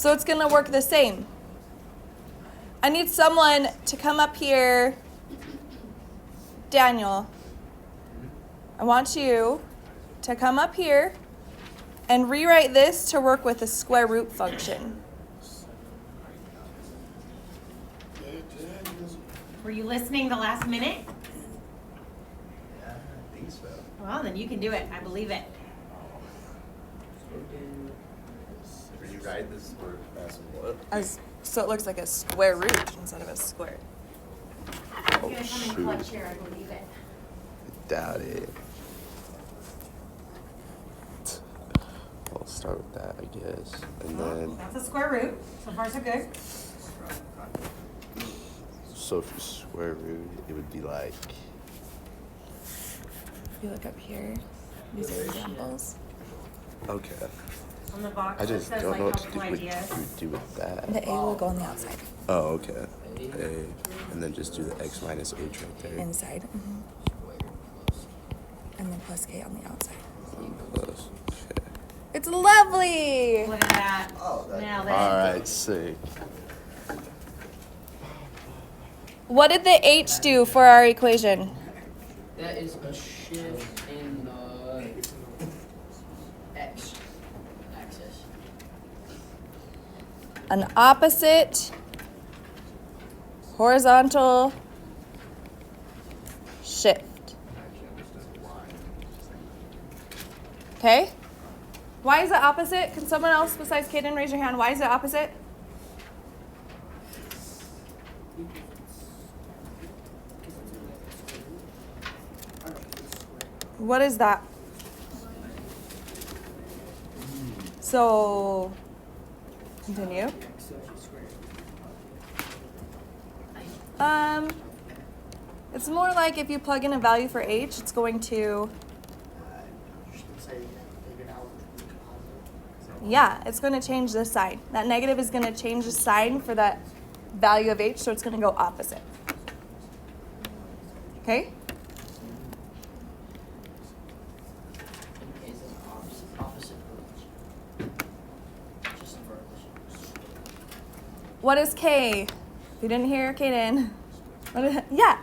So it's going to work the same. I need someone to come up here. Daniel, I want you to come up here and rewrite this to work with a square root function. Were you listening the last minute? Yeah, I think so. Well, then you can do it. I believe it. Rewrite this word as what? So it looks like a square root instead of a square. It's going to come in clutch here. I believe it. Doubt it. I'll start with that, I guess. And then, That's a square root. So far, so good. so if you square root, it would be like, If you look up here, these are examples. okay. On the box, I it just says don't like know what to helpful do, what ideas. you would do with that. The a will go on the outside. Oh, okay. A, and then just do the x minus h right there. Inside. And then plus k on the outside. Plus, okay. It's lovely! Look at that. Nailed it. Alright, sick. What did the h do for our equation? That is a shift in the x axis. An opposite horizontal shift. Okay? Why is it opposite? Can someone else besides Kaden raise your hand? Why is it opposite? What is that? So, continue. It's more like if you plug in a value for h, it's going to, yeah, it's going to change the sign. That negative is going to change the sign for that value of h, so it's going to go opposite. Okay? Is an opposite approach. Just vertical. What is k? If you didn't hear Kaden. What is, yeah.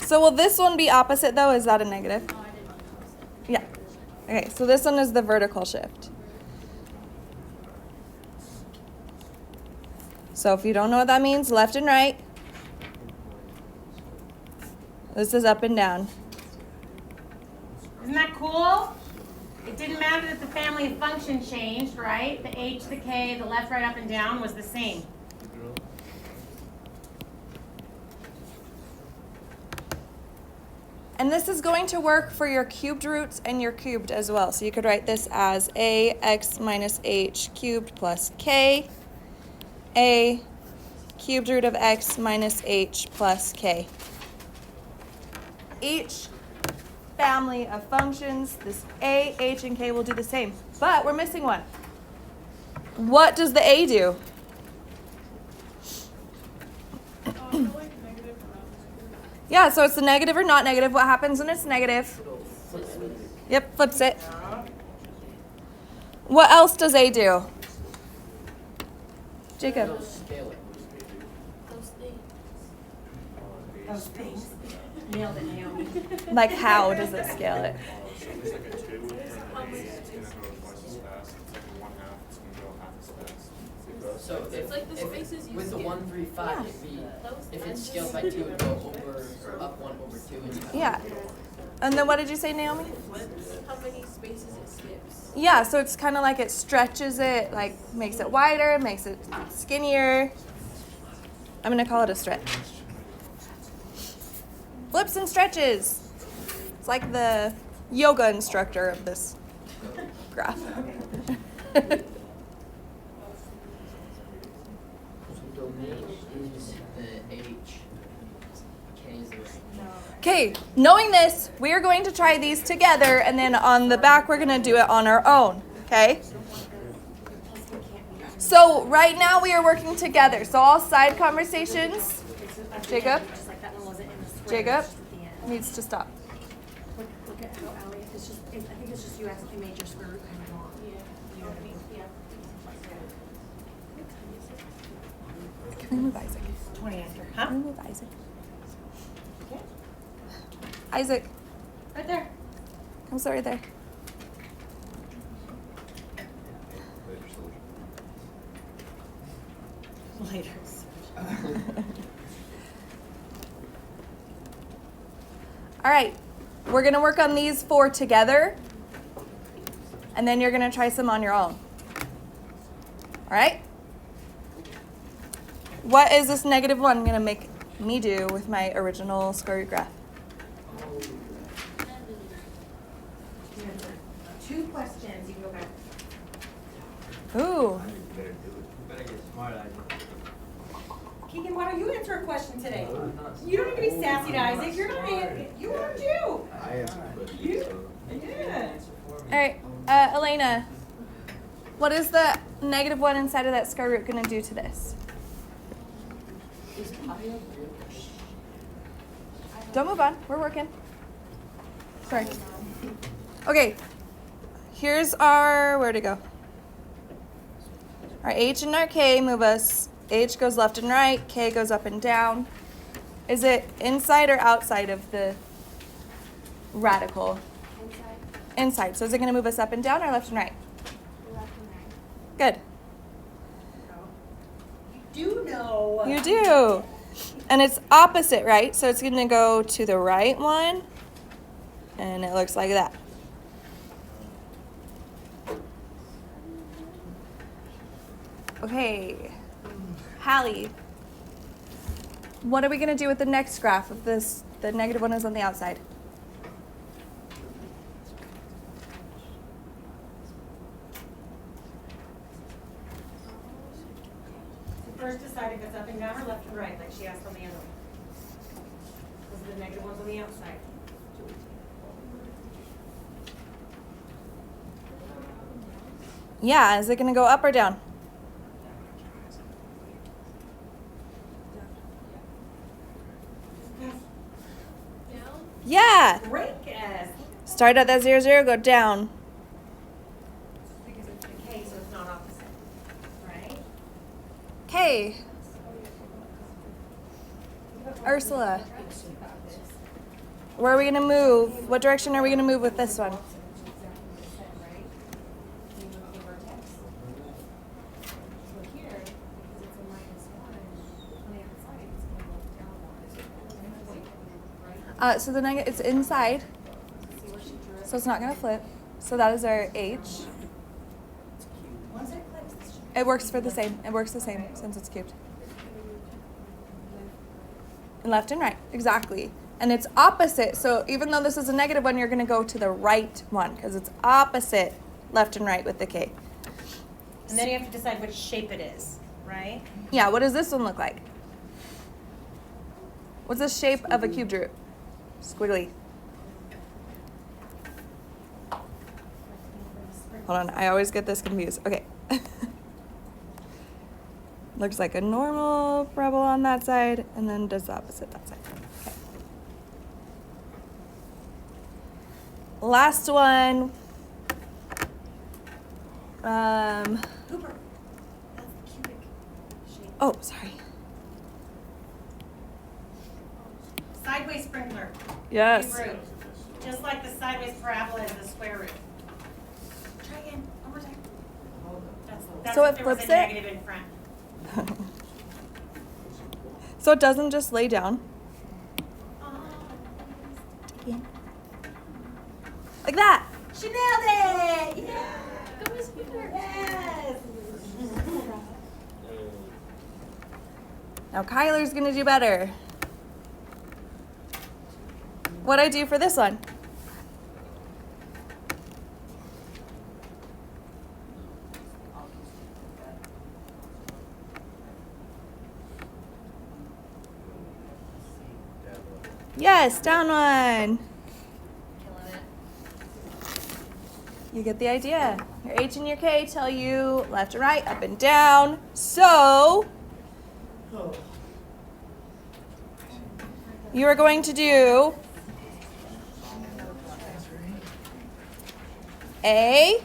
So will this one be opposite though? Is that a negative? Yeah. Okay, so this one is the vertical shift. So if you don't know what that means, left and right. This is up and down. Isn't that cool? It didn't matter that the family of function changed, right? The h, the k, the left, right, up, and down was the same. And this is going to work for your cubed roots and your cubed as well. So you could write this as a x minus h cubed plus k, a cubed root of x minus h plus k. Each family of functions, this a, h, and k will do the same. But we're missing one. What does the a do? Yeah, so it's the negative or not negative. What happens when it's negative? Yep, flips it. What else does A do? Jacob. Scale it. Those things. Nailed it, Naomi. Like how does it scale it? It's like a 2, it's gonna go twice as fast. It's like a 1/2, it's gonna go half as fast. So if, like the if spaces you with the skip. 1, 3, 5, it'd be, if it's scaled by 2, it'd go over, or up 1 over 2. And Yeah. And then what did you say, Naomi? How many spaces it skips? Yeah, so it's kind of like it stretches it, like makes it wider, makes it skinnier. I'm going to call it a stretch. Flips and stretches. It's like the yoga instructor of this graph. is the H. K is the right. Okay, knowing this, we are going to try these together, and then on the back, we're going to do it on our own, okay? So right now, we are working together. So all side conversations, Jacob, Jacob needs to stop. Look at how Allie, I think it's just you accidentally made your square root kind of long. You know what I mean? Remove Isaac. 20 after, huh? Remove Isaac. Okay. Isaac, Right there. come sit right there. Later. All right, we're gonna work on these 4 together, and then you're gonna try some on your own. All right? What is this -1 gonna make me do with my original square root graph? 2 questions, you can go back. Ooh, Keegan, why don't you answer a question today? You don't need to be sassy to Isaac, you're not, you are too. I answer questions. You, So. yeah. all right, Elena, what is the -1 inside of that square root gonna do to this? Is pi a real? Don't move on, we're working. Sorry. Okay, here's our, where'd it go? Our h and our k move us. H goes left and right, k goes up and down. Is it inside or outside of the radical? Inside, Inside. So is it going to move us up and down or left and right? left and right. Good. You do know. You do. And it's opposite, right? So it's going to go to the right one. And it looks like that. Okay. Hallie, what are we going to do with the next graph if this the -1 is on the outside? First decide if it's up and down or left and right, like she asked on the other one. Because the -1's on the outside. Yeah, is it going to go up or down? Down? Yeah. Great guess. Start at that 0, 0, go down. Because it's the K, so it's not opposite. Right? Okay. Ursula, where are we going to move? What direction are we going to move with this one? So it's inside, so it's not going to flip. So that is our H. Once it clicks, this should It works for the same. It works the same since it's cubed. And left and right, exactly. And it's opposite, so even though this is a -1, you're going to go to the right one because it's opposite left and right with the K. And then you have to decide which shape it is, right? Yeah, what does this one look like? What's the shape of a cubed root? Squiggly. Hold on, I always get this confused. Okay. Looks like a normal parabola on that side, and then does the opposite that side. Okay. Last one. Hooper. That's the cubic shape. Oh, sorry. Sideways sprinkler. Yes. Cube root. Just like the sideways parabola is the square root. Try again, one more time. That's So if it there was flips a it? negative in front. So it doesn't just lay down. Like that. She nailed it! Yeah! Go Miss Cooper. Yes! Now Kyler's gonna do better. What'd I do for this one? Yes, down one. Killing it. You get the idea. Your H and your K tell you left and right, up and down. So you are going to do A,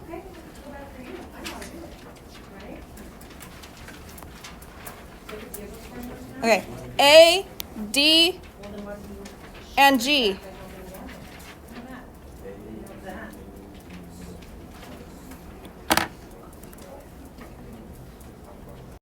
Okay, go back for you. I know how to do it. Right? Okay. A, D, and G.